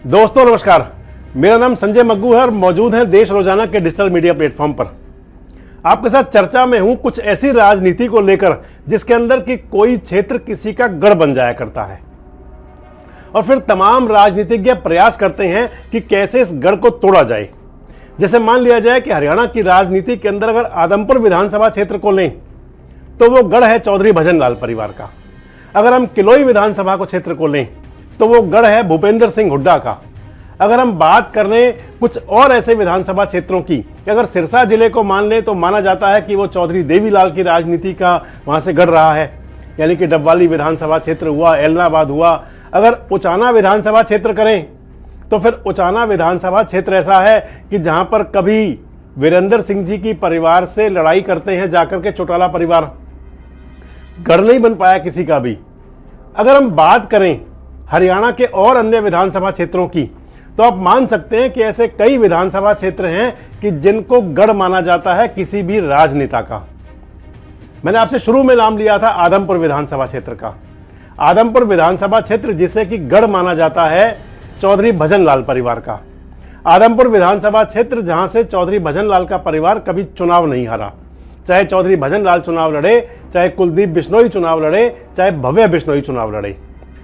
दोस्तों नमस्कार, मेरा नाम संजय मग्गू है और मौजूद हैं देश रोजाना के डिजिटल मीडिया प्लेटफॉर्म पर। आपके साथ चर्चा में हूं कुछ ऐसी राजनीति को लेकर जिसके अंदर कि कोई क्षेत्र किसी का गढ़ बन जाया करता है और फिर तमाम राजनीतिज्ञ प्रयास करते हैं कि कैसे इस गढ़ को तोड़ा जाए। जैसे मान लिया जाए कि हरियाणा की राजनीति के अंदर अगर आदमपुर विधानसभा क्षेत्र को लें तो वो गढ़ है चौधरी भजन लाल परिवार का। अगर हम किलोई विधानसभा को क्षेत्र को लें तो वो गढ़ है भूपेंद्र सिंह हुड्डा का। अगर हम बात कर लें कुछ और ऐसे विधानसभा क्षेत्रों की, अगर सिरसा जिले को मान लें तो माना जाता है कि वो चौधरी देवीलाल की राजनीति का वहां से गढ़ रहा है, यानी कि डबवाली विधानसभा क्षेत्र हुआ, एलनाबाद हुआ। अगर उचाना विधानसभा क्षेत्र करें तो फिर उचाना विधानसभा क्षेत्र ऐसा है कि जहां पर कभी वीरेंद्र सिंह जी की परिवार से लड़ाई करते हैं जाकर के चौटाला परिवार, गढ़ नहीं बन पाया किसी का भी। अगर हम बात करें हरियाणा के और अन्य विधानसभा क्षेत्रों की तो आप मान सकते हैं कि ऐसे कई विधानसभा क्षेत्र हैं कि जिनको गढ़ माना जाता है किसी भी राजनेता का। मैंने आपसे शुरू में नाम लिया था आदमपुर विधानसभा क्षेत्र का। आदमपुर विधानसभा क्षेत्र जिसे कि गढ़ माना जाता है चौधरी भजन लाल परिवार का। आदमपुर विधानसभा क्षेत्र जहां से चौधरी भजन लाल का परिवार कभी चुनाव नहीं हारा, चाहे चौधरी भजन लाल चुनाव लड़े, चाहे कुलदीप बिश्नोई चुनाव लड़े, चाहे भव्य बिश्नोई चुनाव लड़े,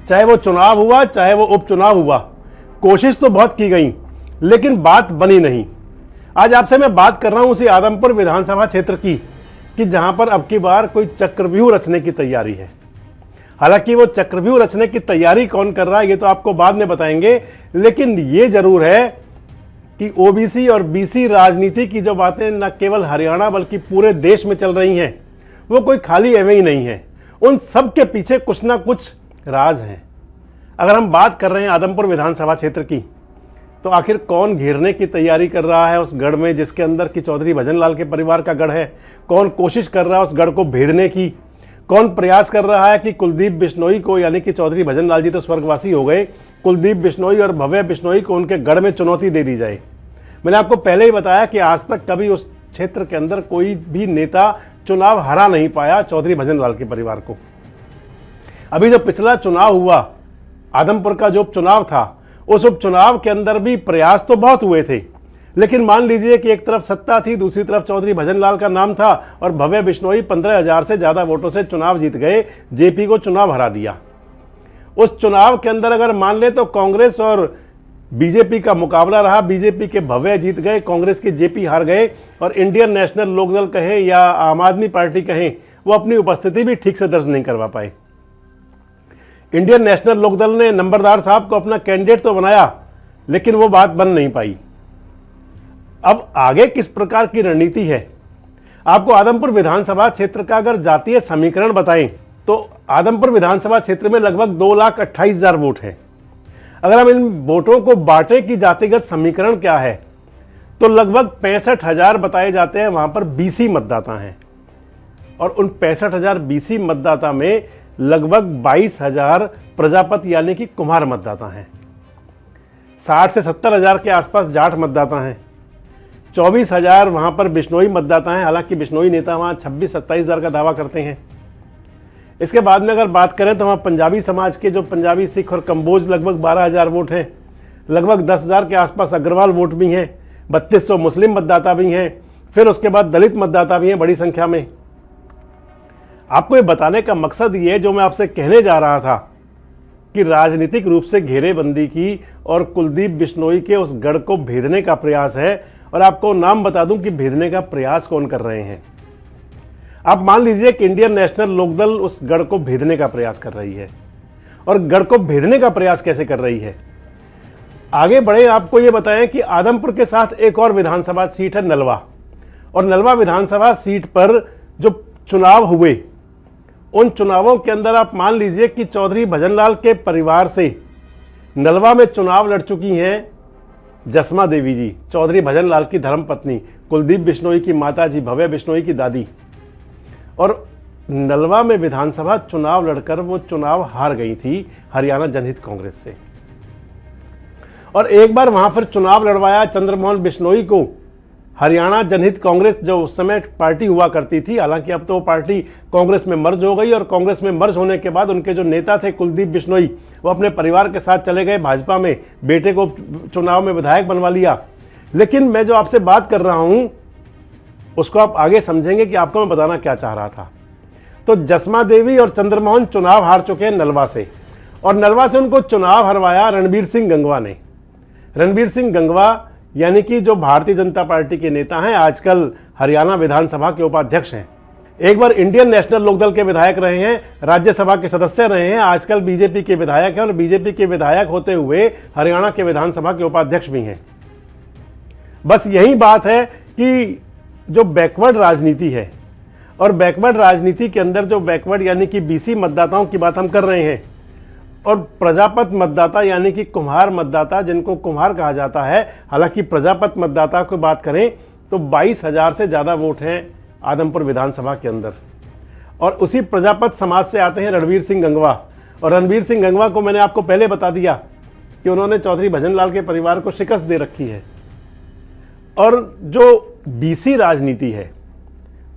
चाहे वो चुनाव हुआ चाहे वो उपचुनाव हुआ, कोशिश तो बहुत की गई लेकिन बात बनी नहीं। आज आपसे मैं बात कर रहा हूं उसी आदमपुर विधानसभा क्षेत्र की कि जहां पर अब की बार कोई चक्रव्यूह रचने की तैयारी है। हालांकि वो चक्रव्यूह रचने की तैयारी कौन कर रहा है ये तो आपको बाद में बताएंगे, लेकिन ये जरूर है कि ओबीसी और बीसी राजनीति की जो बातें न केवल हरियाणा बल्कि पूरे देश में चल रही हैं वो कोई खाली एवं ही नहीं है। उन सब के पीछे कुछ ना कुछ राज हैं। अगर हम बात कर रहे हैं आदमपुर विधानसभा क्षेत्र की तो आखिर कौन घेरने की तैयारी कर रहा है उस गढ़ में जिसके अंदर कि चौधरी भजन लाल के परिवार का गढ़ है? कौन कोशिश कर रहा है उस गढ़ को भेदने की? कौन प्रयास कर रहा है कि कुलदीप बिश्नोई को, यानी कि चौधरी भजन लाल जी तो स्वर्गवासी हो गए, कुलदीप बिश्नोई और भव्य बिश्नोई को उनके गढ़ में चुनौती दे दी जाए? मैंने आपको पहले ही बताया कि आज तक कभी उस क्षेत्र के अंदर कोई भी नेता चुनाव हरा नहीं पाया चौधरी भजन लाल के परिवार को। अभी जो पिछला चुनाव हुआ, आदमपुर का जो उपचुनाव था, उस उपचुनाव के अंदर भी प्रयास तो बहुत हुए थे, लेकिन मान लीजिए कि एक तरफ सत्ता थी, दूसरी तरफ चौधरी भजन लाल का नाम था और भव्य बिश्नोई 15,000 से ज्यादा वोटों से चुनाव जीत गए, जेपी को चुनाव हरा दिया। उस चुनाव के अंदर अगर मान ले तो कांग्रेस और बीजेपी का मुकाबला रहा, बीजेपी के भव्य जीत गए, कांग्रेस के जेपी हार गए और इंडियन नेशनल लोकदल कहें या आम आदमी पार्टी कहें, वो अपनी उपस्थिति भी ठीक से दर्ज नहीं करवा पाए। इंडियन नेशनल लोकदल ने नंबरदार साहब को अपना कैंडिडेट तो बनाया लेकिन वो बात बन नहीं पाई। अब आगे किस प्रकार की रणनीति है? आपको आदमपुर विधानसभा क्षेत्र का अगर जातीय समीकरण बताएं तो आदमपुर विधानसभा क्षेत्र में लगभग 2,28,000 वोट हैं। अगर हम इन वोटों को बांटे कि जातिगत समीकरण क्या है तो लगभग 65,000 बताए जाते हैं वहां पर बीसी मतदाता हैं और उन 65,000 बीसी मतदाता में लगभग 22,000 प्रजापति यानी कि कुम्हार मतदाता हैं। 60 से 70,000 के आसपास जाट मतदाता हैं। 24,000 वहां पर बिश्नोई मतदाता हैं, हालांकि बिश्नोई नेता वहां 26-27,000 का दावा करते हैं। इसके बाद में अगर बात करें तो वहां पंजाबी समाज के जो पंजाबी, सिख और कंबोज लगभग 12,000 वोट हैं। लगभग 10,000 के आसपास अग्रवाल वोट भी हैं। 3200 मुस्लिम मतदाता भी हैं। फिर उसके बाद दलित मतदाता भी हैं बड़ी संख्या में। आपको ये बताने का मकसद ये जो मैं आपसे कहने जा रहा था कि राजनीतिक रूप से घेरेबंदी की और कुलदीप बिश्नोई के उस गढ़ को भेदने का प्रयास है। और आपको नाम बता दूं कि भेदने का प्रयास कौन कर रहे हैं। आप मान लीजिए कि इंडियन नेशनल लोकदल उस गढ़ को भेदने का प्रयास कर रही है। और गढ़ को भेदने का प्रयास कैसे कर रही है? आगे बढ़े आपको ये बताएं कि आदमपुर के साथ एक और विधानसभा सीट है नलवा, और नलवा विधानसभा सीट पर जो चुनाव हुए उन चुनावों के अंदर आप मान लीजिए कि चौधरी भजन लाल के परिवार से नलवा में चुनाव लड़ चुकी हैं जसमा देवी जी, चौधरी भजन लाल की धर्मपत्नी, कुलदीप बिश्नोई की माता जी, भव्य बिश्नोई की दादी। और नलवा में विधानसभा चुनाव लड़कर वो चुनाव हार गई थी हरियाणा जनहित कांग्रेस से। और एक बार वहां फिर चुनाव लड़वाया चंद्रमोहन बिश्नोई को हरियाणा जनहित कांग्रेस जो उस समय पार्टी हुआ करती थी, हालांकि अब तो वो पार्टी कांग्रेस में मर्ज हो गई, और कांग्रेस में मर्ज होने के बाद उनके जो नेता थे कुलदीप बिश्नोई, वो अपने परिवार के साथ चले गए भाजपा में, बेटे को चुनाव में विधायक बनवा लिया। लेकिन मैं जो आपसे बात कर रहा हूं उसको आप आगे समझेंगे कि आपको मैं बताना क्या चाह रहा था। तो जसमा देवी और चंद्रमोहन चुनाव हार चुके हैं नलवा से, और नलवा से उनको चुनाव हरवाया रणबीर सिंह गंगवा ने। रणबीर सिंह गंगवा यानी कि जो भारतीय जनता पार्टी के नेता हैं, आजकल हरियाणा विधानसभा के उपाध्यक्ष हैं, एक बार इंडियन नेशनल लोकदल के विधायक रहे हैं, राज्यसभा के सदस्य रहे हैं, आजकल बीजेपी के विधायक हैं, और बीजेपी के विधायक होते हुए हरियाणा के विधानसभा के उपाध्यक्ष भी हैं। बस यही बात है कि जो बैकवर्ड राजनीति है, और बैकवर्ड राजनीति के अंदर जो बैकवर्ड यानी कि बीसी मतदाताओं की बात हम कर रहे हैं, और प्रजापत मतदाता यानी कि कुम्हार मतदाता, जिनको कुम्हार कहा जाता है, हालांकि प्रजापत मतदाता की बात करें तो 22,000 से ज़्यादा वोट हैं आदमपुर विधानसभा के अंदर, और उसी प्रजापत समाज से आते हैं रणबीर सिंह गंगवा। और रणबीर सिंह गंगवा को मैंने आपको पहले बता दिया कि उन्होंने चौधरी भजनलाल के परिवार को शिकस्त दे रखी है। और जो बीसी राजनीति है,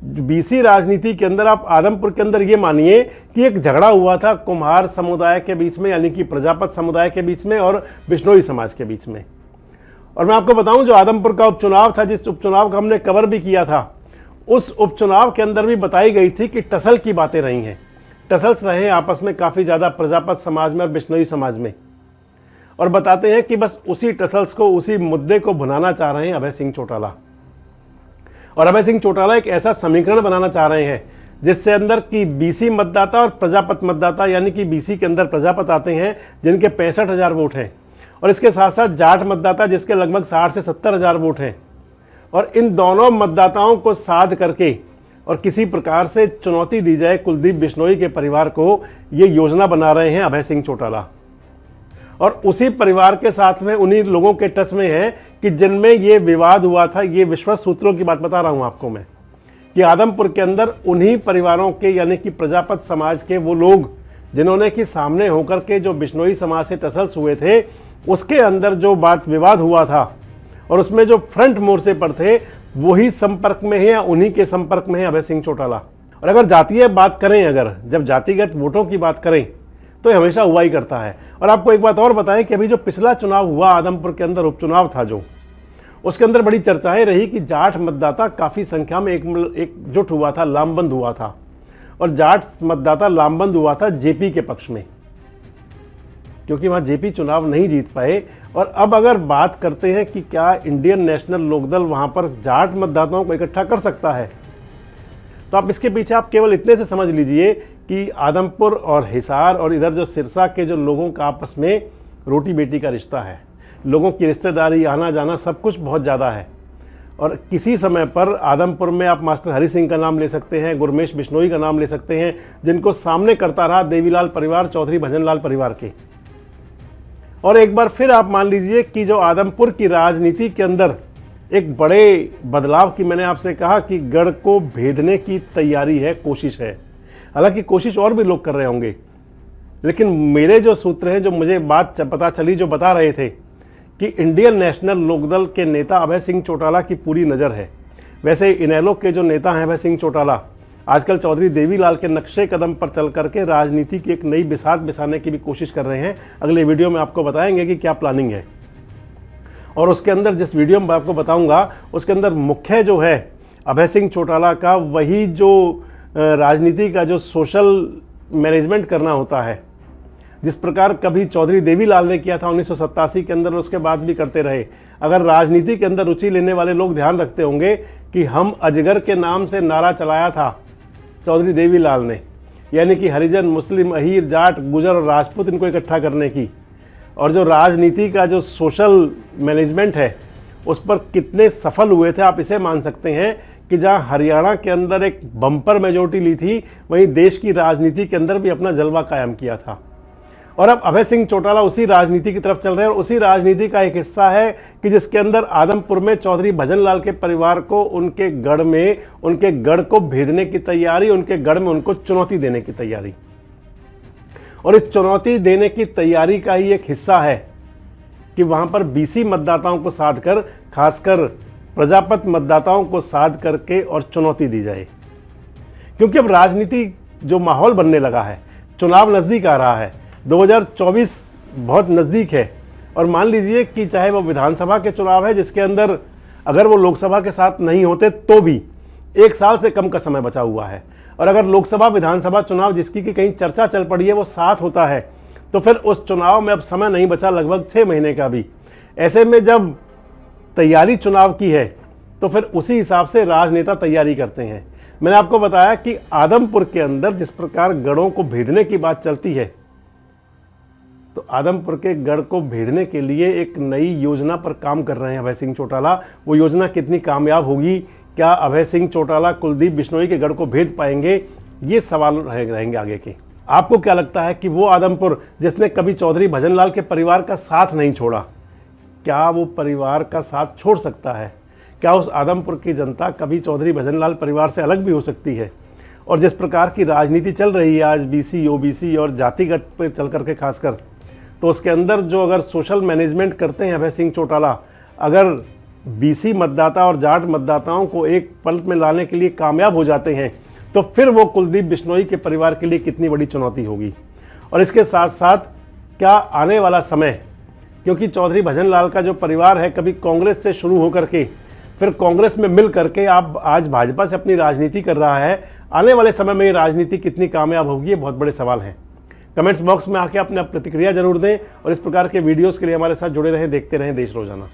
बीसी राजनीति के अंदर आप आदमपुर के अंदर ये मानिए कि एक झगड़ा हुआ था कुम्हार समुदाय के बीच में, यानी कि प्रजापत समुदाय के बीच में और बिश्नोई समाज के बीच में। और मैं आपको बताऊं, जो आदमपुर का उपचुनाव था, जिस उपचुनाव का हमने कवर भी किया था, उस उपचुनाव के अंदर भी बताई गई थी कि टसल की बातें रही हैं, टसल्स रहे आपस में काफ़ी ज़्यादा प्रजापत समाज में और बिश्नोई समाज में। और बताते हैं कि बस उसी टसल्स को, उसी मुद्दे को भुनाना चाह रहे हैं अभय सिंह चौटाला। और अभय सिंह चौटाला एक ऐसा समीकरण बनाना चाह रहे हैं जिससे अंदर की बीसी मतदाता और प्रजापत मतदाता, यानी कि बीसी के अंदर प्रजापत आते हैं जिनके 65,000 वोट हैं, और इसके साथ साथ जाट मतदाता जिसके लगभग 60 से 70,000 वोट हैं, और इन दोनों मतदाताओं को साध करके और किसी प्रकार से चुनौती दी जाए कुलदीप बिश्नोई के परिवार को, ये योजना बना रहे हैं अभय सिंह चौटाला। और उसी परिवार के साथ में उन्हीं लोगों के टच में है कि जिनमें ये विवाद हुआ था। ये विश्वस्त सूत्रों की बात बता रहा हूं आपको मैं, कि आदमपुर के अंदर उन्हीं परिवारों के यानी कि प्रजापत समाज के वो लोग जिन्होंने कि सामने होकर के जो बिश्नोई समाज से टसल्स हुए थे, उसके अंदर जो बात विवाद हुआ था और उसमें जो फ्रंट मोर्चे पर थे, वही संपर्क में है या उन्हीं के संपर्क में है अभय सिंह चौटाला। और अगर जातीय बात करें, अगर जब जातिगत वोटों की बात करें तो ये हमेशा हुआ ही करता है। और आपको एक बात और बताएं कि अभी जो पिछला चुनाव हुआ आदमपुर के अंदर, उपचुनाव था जो, उसके अंदर बड़ी चर्चाएं रही कि जाट मतदाता काफ़ी संख्या में एकजुट हुआ था, लामबंद हुआ था, और जाट मतदाता लामबंद हुआ था जेपी के पक्ष में, क्योंकि वहाँ जेपी चुनाव नहीं जीत पाए। और अब अगर बात करते हैं कि क्या इंडियन नेशनल लोकदल वहाँ पर जाट मतदाताओं को इकट्ठा कर सकता है, तो आप इसके पीछे आप केवल इतने से समझ लीजिए कि आदमपुर और हिसार और इधर जो सिरसा के जो लोगों का आपस में रोटी बेटी का रिश्ता है, लोगों की रिश्तेदारी, आना जाना, सब कुछ बहुत ज़्यादा है। और किसी समय पर आदमपुर में आप मास्टर हरि सिंह का नाम ले सकते हैं, गुरमेश बिश्नोई का नाम ले सकते हैं, जिनको सामने करता रहा देवीलाल परिवार, चौधरी भजनलाल परिवार के। और एक बार फिर आप मान लीजिए कि जो आदमपुर की राजनीति के अंदर एक बड़े बदलाव की मैंने आपसे कहा कि गढ़ को भेदने की तैयारी है, कोशिश है। हालांकि कोशिश और भी लोग कर रहे होंगे, लेकिन मेरे जो सूत्र हैं, जो मुझे बात पता चली, जो बता रहे थे कि इंडियन नेशनल लोकदल के नेता अभय सिंह चौटाला की पूरी नज़र है। वैसे इनेलो के जो नेता हैं अभय सिंह चौटाला, आजकल चौधरी देवीलाल के नक्शे कदम पर चल करके राजनीति की एक नई बिसात बिछाने की भी कोशिश कर रहे हैं। अगले वीडियो में आपको बताएंगे कि क्या प्लानिंग है। और उसके अंदर जिस वीडियो में आपको बताऊंगा, उसके अंदर मुख्य जो है अभय सिंह चौटाला का, वही जो राजनीति का जो सोशल मैनेजमेंट करना होता है, जिस प्रकार कभी चौधरी देवीलाल ने किया था 1987 के अंदर, उसके बाद भी करते रहे। अगर राजनीति के अंदर रुचि लेने वाले लोग ध्यान रखते होंगे कि हम अजगर के नाम से नारा चलाया था चौधरी देवीलाल ने, यानी कि हरिजन, मुस्लिम, अहीर, जाट, गुजर और राजपूत, इनको इकट्ठा करने की। और जो राजनीति का जो सोशल मैनेजमेंट है, उस पर कितने सफल हुए थे आप इसे मान सकते हैं कि जहां हरियाणा के अंदर एक बम्पर मेजोरिटी ली थी, वहीं देश की राजनीति के अंदर भी अपना जलवा कायम किया था। और अब अभय सिंह चौटाला उसी राजनीति की तरफ चल रहे हैं, और उसी राजनीति का एक हिस्सा है कि जिसके अंदर आदमपुर में चौधरी भजनलाल के परिवार को उनके गढ़ में, उनके गढ़ को भेदने की तैयारी, उनके गढ़ में उनको चुनौती देने की तैयारी। और इस चुनौती देने की तैयारी का ही एक हिस्सा है कि वहां पर बीसी मतदाताओं को साध कर, खासकर प्रजापत मतदाताओं को साध करके और चुनौती दी जाए। क्योंकि अब राजनीति जो माहौल बनने लगा है, चुनाव नज़दीक आ रहा है, 2024 बहुत नज़दीक है, और मान लीजिए कि चाहे वो विधानसभा के चुनाव है जिसके अंदर अगर वो लोकसभा के साथ नहीं होते तो भी 1 साल से कम का समय बचा हुआ है, और अगर लोकसभा विधानसभा चुनाव जिसकी कि कहीं चर्चा चल पड़ी है वो साथ होता है तो फिर उस चुनाव में अब समय नहीं बचा, लगभग 6 महीने का भी। ऐसे में जब तैयारी चुनाव की है तो फिर उसी हिसाब से राजनेता तैयारी करते हैं। मैंने आपको बताया कि आदमपुर के अंदर जिस प्रकार गढ़ों को भेदने की बात चलती है, तो आदमपुर के गढ़ को भेदने के लिए एक नई योजना पर काम कर रहे हैं अभय सिंह चौटाला। वो योजना कितनी कामयाब होगी, क्या अभय सिंह चौटाला कुलदीप बिश्नोई के गढ़ को भेद पाएंगे, ये सवाल रहेंगे आगे के। आपको क्या लगता है कि वो आदमपुर जिसने कभी चौधरी भजनलाल के परिवार का साथ नहीं छोड़ा, क्या वो परिवार का साथ छोड़ सकता है? क्या उस आदमपुर की जनता कभी चौधरी भजनलाल परिवार से अलग भी हो सकती है? और जिस प्रकार की राजनीति चल रही है आज बीसी, ओबीसी और जातिगत पर चल करके खासकर, तो उसके अंदर जो अगर सोशल मैनेजमेंट करते हैं अभय सिंह चौटाला, अगर बीसी मतदाता और जाट मतदाताओं को एक पल में लाने के लिए कामयाब हो जाते हैं तो फिर वो कुलदीप बिश्नोई के परिवार के लिए कितनी बड़ी चुनौती होगी। और इसके साथ साथ क्या आने वाला समय, क्योंकि चौधरी भजनलाल का जो परिवार है कभी कांग्रेस से शुरू होकर के फिर कांग्रेस में मिल करके आप आज भाजपा से अपनी राजनीति कर रहा है, आने वाले समय में ये राजनीति कितनी कामयाब होगी, ये बहुत बड़े सवाल हैं। कमेंट्स बॉक्स में आके अपने प्रतिक्रिया जरूर दें और इस प्रकार के वीडियोस के लिए हमारे साथ जुड़े रहें, देखते रहें देश रोजाना।